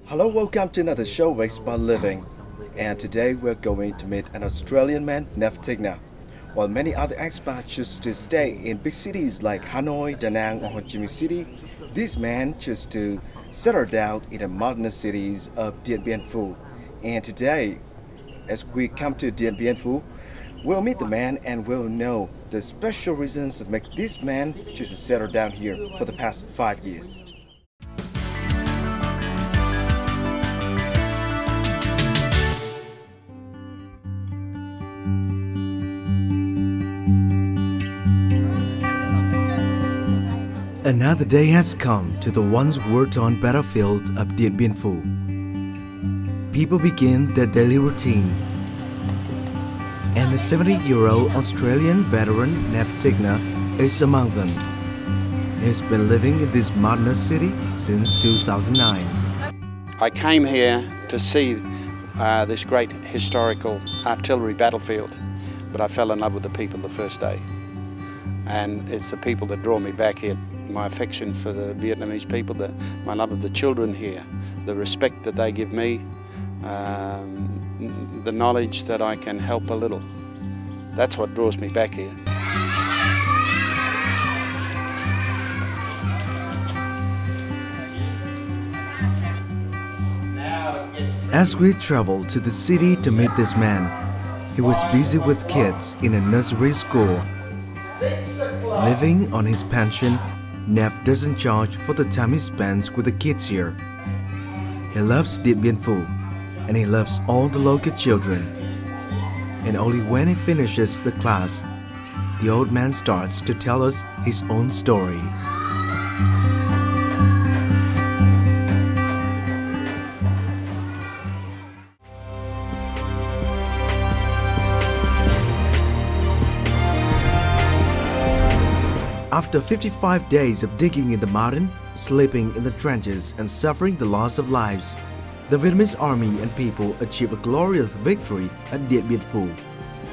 Hello, welcome to another show Waste by Living. And today we're going to meet an Australian man, Nev Tickner. While many other expats choose to stay in big cities like Hanoi, Da Nang or Ho Chi Minh City, this man chose to settle down in the modern cities of Dien Bien Phu. And today, as we come to Dien Bien Phu, we'll meet the man and we'll know the special reasons that make this man choose to settle down here for the past 5 years. Another day has come to the once war-torn battlefield of Dien Bien Phu. People begin their daily routine, and the 70-year-old Australian veteran Nev Tickner is among them. He's been living in this modern city since 2009. I came here to see this great historical artillery battlefield, but I fell in love with the people the first day. And it's the people that draw me back here. My affection for the Vietnamese people, my love of the children here, the respect that they give me, the knowledge that I can help a little. That's what draws me back here. As we travel to the city to meet this man, he was busy with kids in a nursery school. Living on his pension, Nev doesn't charge for the time he spends with the kids here. He loves Dien Bien Phu, and he loves all the local children. And only when he finishes the class, the old man starts to tell us his own story. After 55 days of digging in the mountain, sleeping in the trenches and suffering the loss of lives, the Vietnamese army and people achieved a glorious victory at Dien Bien Phu.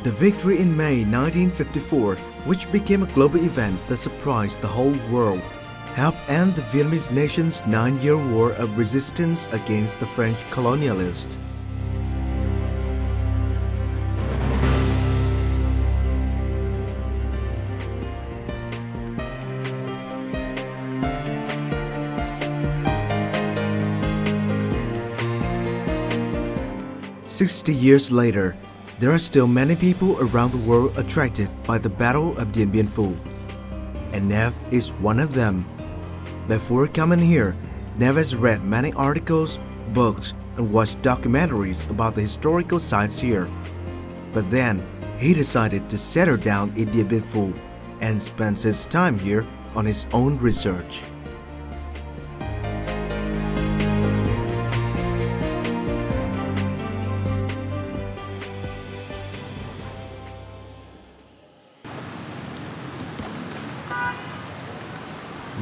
The victory in May 1954, which became a global event that surprised the whole world, helped end the Vietnamese nation's 9-year war of resistance against the French colonialists. "60 years later, there are still many people around the world attracted by the Battle of Dien Bien Phu, and Nev is one of them. Before coming here, Nev has read many articles, books, and watched documentaries about the historical sites here. But then, he decided to settle down in Dien Bien Phu and spends his time here on his own research.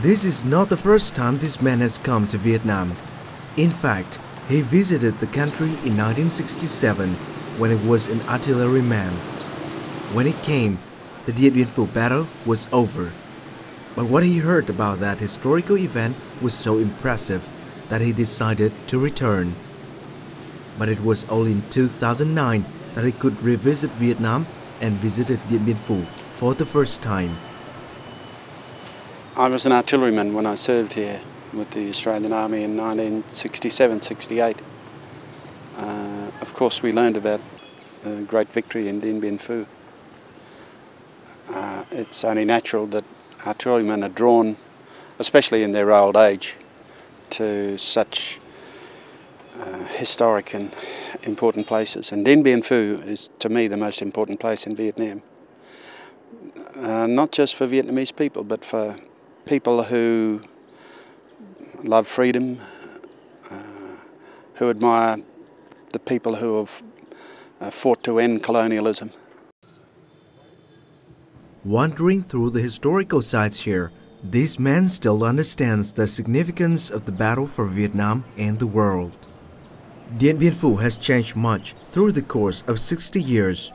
This is not the first time this man has come to Vietnam. In fact, he visited the country in 1967 when he was an artilleryman. When he came, the Dien Bien Phu battle was over. But what he heard about that historical event was so impressive that he decided to return. But it was only in 2009 that he could revisit Vietnam and visited Dien Bien Phu for the first time. I was an artilleryman when I served here with the Australian Army in 1967-68. Of course, we learned about the great victory in Dien Bien Phu. It's only natural that artillerymen are drawn, especially in their old age, to such historic and important places. And Dien Bien Phu is, to me, the most important place in Vietnam. Not just for Vietnamese people, but for people who love freedom, who admire the people who have fought to end colonialism. Wandering through the historical sites here, this man still understands the significance of the battle for Vietnam and the world. Dien Bien Phu has changed much through the course of 60 years.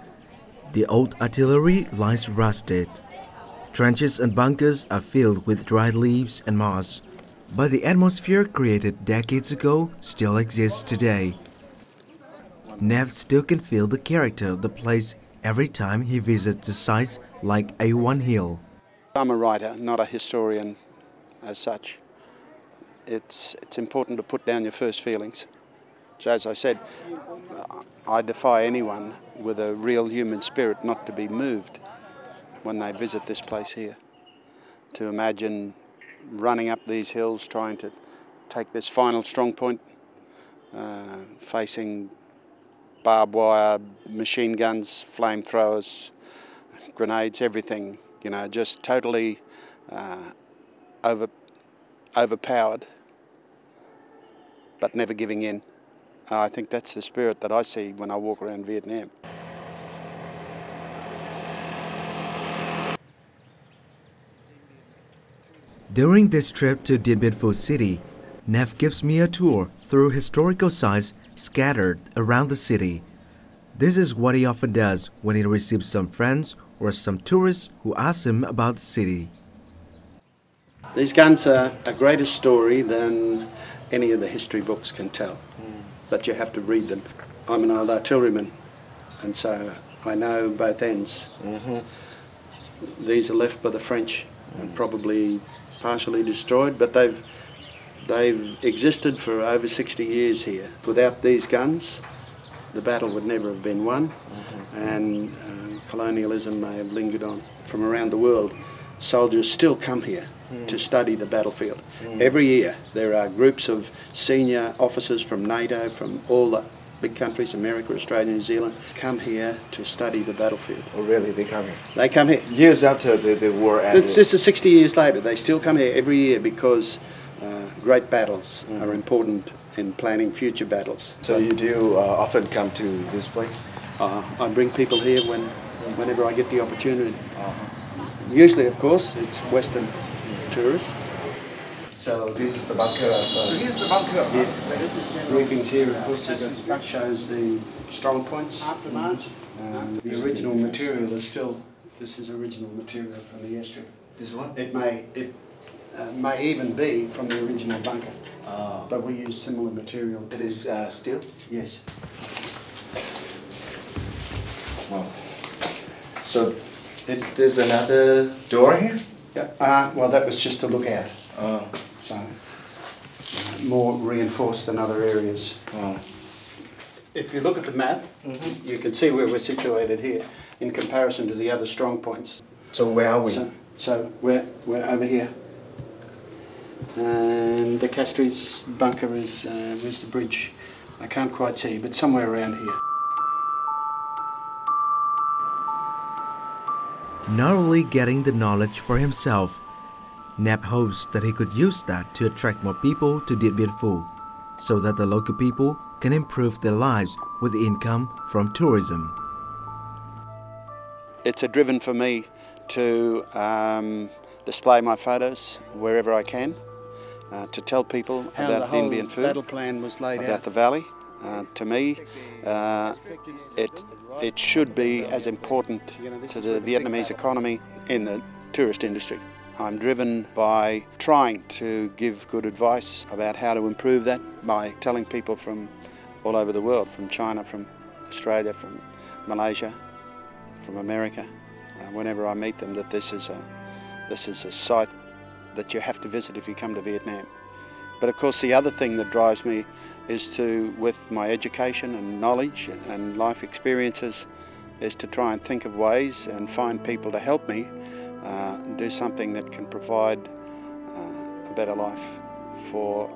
The old artillery lies rusted. Trenches and bunkers are filled with dried leaves and moss. but the atmosphere created decades ago still exists today. Nev still can feel the character of the place every time he visits the sites like A1 Hill. I'm a writer, not a historian as such. It's important to put down your first feelings. So as I said, I defy anyone with a real human spirit not to be moved when they visit this place here. To imagine running up these hills, trying to take this final strong point, facing barbed wire, machine guns, flamethrowers, grenades, everything, you know, just totally overpowered, but never giving in. I think that's the spirit that I see when I walk around Vietnam. During this trip to Dien Bien Phu city, Nev gives me a tour through historical sites scattered around the city. This is what he often does when he receives some friends or some tourists who ask him about the city. These guns are a greater story than any of the history books can tell, but you have to read them. I'm an old artilleryman, and so I know both ends. These are left by the French and probably partially destroyed, but they've existed for over 60 years here. Without these guns, the battle would never have been won, and colonialism may have lingered on. From around the world, soldiers still come here to study the battlefield. Every year there are groups of senior officers from NATO, from all the big countries, America, Australia, New Zealand, come here to study the battlefield. Oh really, they come here? They come here. Years after the war ended? This is 60 years later. They still come here every year because great battles are important in planning future battles. So you do often come to this place? I bring people here whenever I get the opportunity. Usually, of course, it's Western tourists. So this is the bunker of... so here's the bunker. Yeah. Briefings here, of course, that shows the strong points. After March. The original material is still, this is original material from the airstrip. This one? It may even be from the original bunker, but we use similar material. It is steel? Yes. Wow. So there's another door here? Yeah. Well, that was just to look out. So more reinforced than other areas. If you look at the map, you can see where we're situated here in comparison to the other strong points. So where are we? So we're over here. And the Castries bunker is where's the bridge? I can't quite see, but somewhere around here. Not only getting the knowledge for himself, Nev hopes that he could use that to attract more people to Dien Bien Phu, so that the local people can improve their lives with income from tourism. It's a driven for me to display my photos wherever I can, to tell people about Dien Bien Phu, battle plan was laid about the valley. To me, it should be as important to the Vietnamese economy in the tourist industry. I'm driven by trying to give good advice about how to improve that by telling people from all over the world, from China, from Australia, from Malaysia, from America, whenever I meet them, that this is a site that you have to visit if you come to Vietnam. But of course the other thing that drives me is to, with my education and knowledge and life experiences, is to try and think of ways and find people to help me do something that can provide a better life for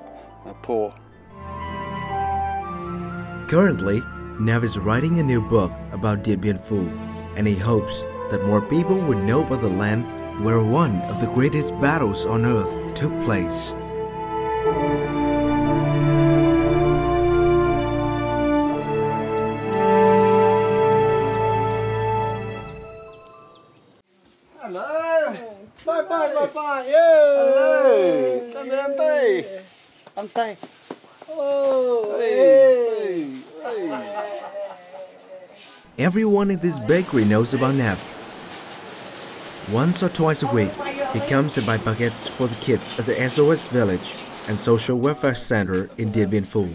poor. Currently, Nev is writing a new book about Dien Bien Phu, and he hopes that more people would know about the land where one of the greatest battles on earth took place. Hello! Bye bye bye bye! Hello! Come here, Auntie! Auntie! Oh! Hey! Hey! Everyone in this bakery knows about Nev. Once or twice a week, He comes and buys buckets for the kids at the SOS Village and Social Welfare Center in Dien Bien Phu.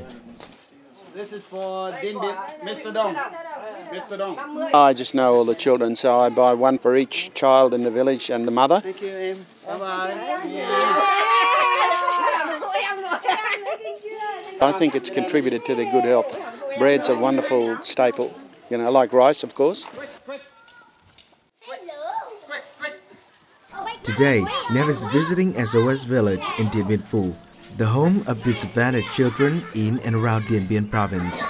This is for Dien Bien, Mr. Dong. Mr. Dong. I just know all the children, so I buy one for each child in the village and the mother. Thank you, Em. Bye-bye. I think it's contributed to their good health. Bread's a wonderful staple, you know, like rice, of course. Today, Nev is visiting SOS Village in Dien Bien Phu, the home of disadvantaged children in and around Dien Bien province.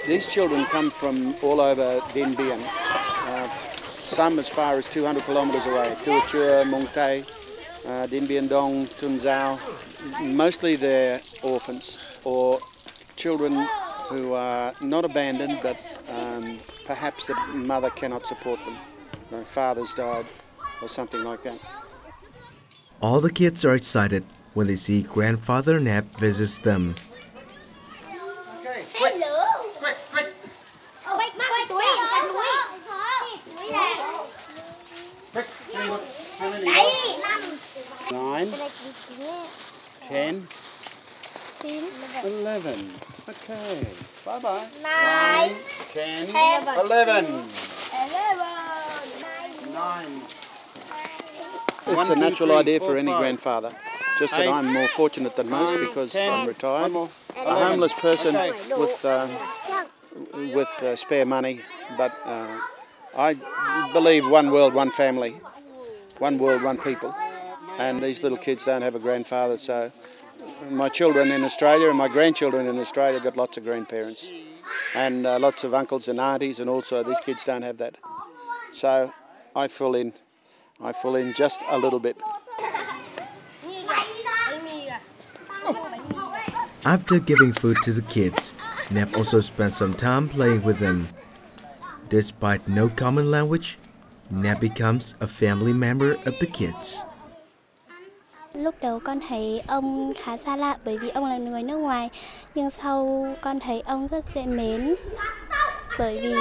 These children come from all over Dien Bien, some as far as 200 kilometres away, Tua Chua, Mong Tay, Dien Bien Dong, Tun Zao. Mostly they're orphans or children who are not abandoned, but perhaps the mother cannot support them. Their father's died or something like that. All the kids are excited when they see grandfather Nev visits them. Okay, quick. Quick, quick. Quick. How many? 9, 10, 11. Okay, bye-bye. 9, 10, 11. 9. It's a natural idea for any grandfather. Just that I'm more fortunate than most because I'm retired. A homeless person with spare money, but I believe one world, one family, one world, one people. And these little kids don't have a grandfather, so my children in Australia and my grandchildren in Australia got lots of grandparents and lots of uncles and aunties, and also these kids don't have that. So I fill in just a little bit. After giving food to the kids, Nev also spent some time playing with them. Despite no common language, Nev becomes a family member of the kids. Lúc đầu con thấy ông khá xa lạ bởi vì ông là người nước ngoài, nhưng sau con thấy ông rất dễ mến bởi vì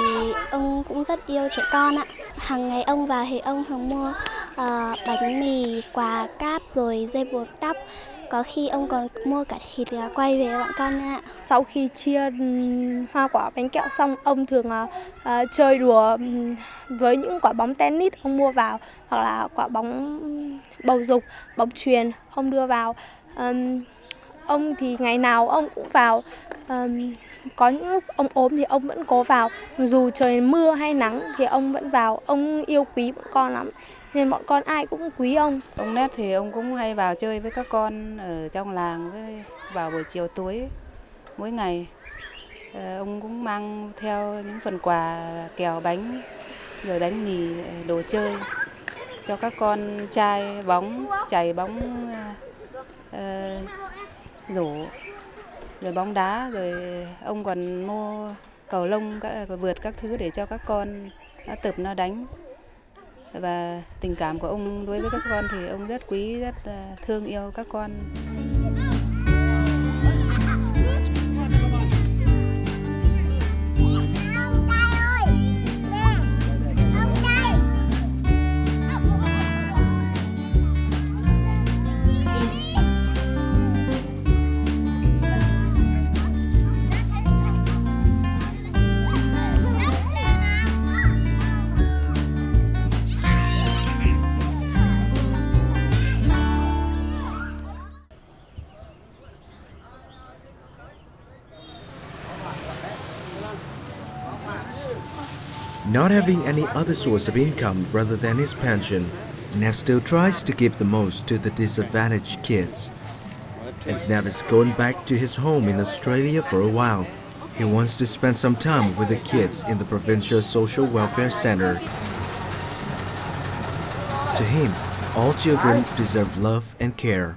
ông cũng rất yêu trẻ con ạ. Hàng ngày ông vào thì ông thường mua bánh mì, quà cáp rồi dây buộc tóc. Có khi ông còn mua cả thịt gà quay về bọn con ạ. Sau khi chia hoa quả bánh kẹo xong, ông thường chơi đùa với những quả bóng tennis ông mua vào, hoặc là quả bóng bầu dục, bóng chuyền ông đưa vào. Ông thì ngày nào ông cũng vào. Có những lúc ông ốm thì ông vẫn cố vào. Dù trời mưa hay nắng thì ông vẫn vào. Ông yêu quý bọn con lắm, nên bọn con ai cũng quý ông. Ông Nét thì ông cũng hay vào chơi với các con ở trong làng, vào buổi chiều tối mỗi ngày. Ông cũng mang theo những phần quà kẹo bánh, rồi bánh mì, đồ chơi cho các con trai bóng, chày bóng rổ, rồi bóng đá, rồi ông còn mua cầu lông, vượt các thứ để cho các con nó tập nó đánh. Và tình cảm của ông đối với các con thì ông rất quý, rất thương yêu các con. Not having any other source of income rather than his pension, Nev still tries to give the most to the disadvantaged kids. As Nev is going back to his home in Australia for a while, he wants to spend some time with the kids in the Provincial Social Welfare Center. To him, all children deserve love and care.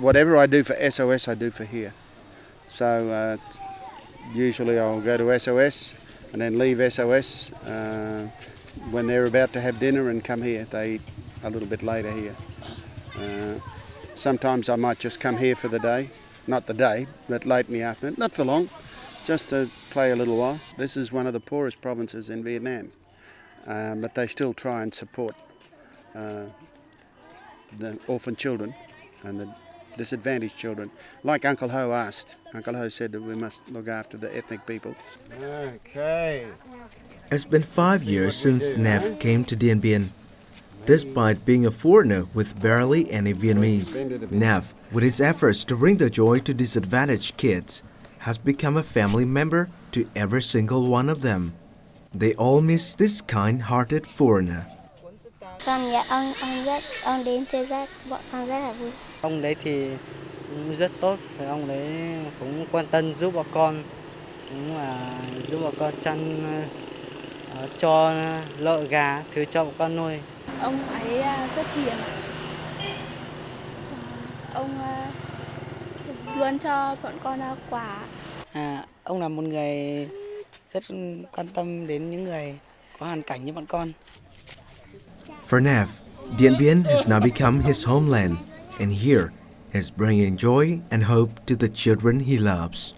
Whatever I do for SOS, I do for here. So usually I'll go to SOS and then leave SOS when they're about to have dinner and come here. They eat a little bit later here. Sometimes I might just come here for the day, not the day, but late in the afternoon, not for long, just to play a little while. This is one of the poorest provinces in Vietnam. but they still try and support the orphan children and the disadvantaged children. Like Uncle Ho asked. Uncle Ho said that we must look after the ethnic people. Okay. It's been 5 years since Nev came to Dien Bien. Despite being a foreigner with barely any Vietnamese, Nev, with his efforts to bring the joy to disadvantaged kids, has become a family member to every single one of them. They all miss this kind-hearted foreigner. Con dạ ông đến chơi rất bọn con rất là vui. Ông đấy thì cũng rất tốt, ông đấy cũng quan tâm giúp bọn con, cũng là giúp bọn con chăn cho lợn gà, thứ cho bọn con nuôi. Ông ấy rất hiền. Ông luôn cho bọn con quà. Ông là một người rất quan tâm đến những người có hoàn cảnh như bọn con. For Nev, Dien Bien has now become his homeland, and here he's bringing joy and hope to the children he loves.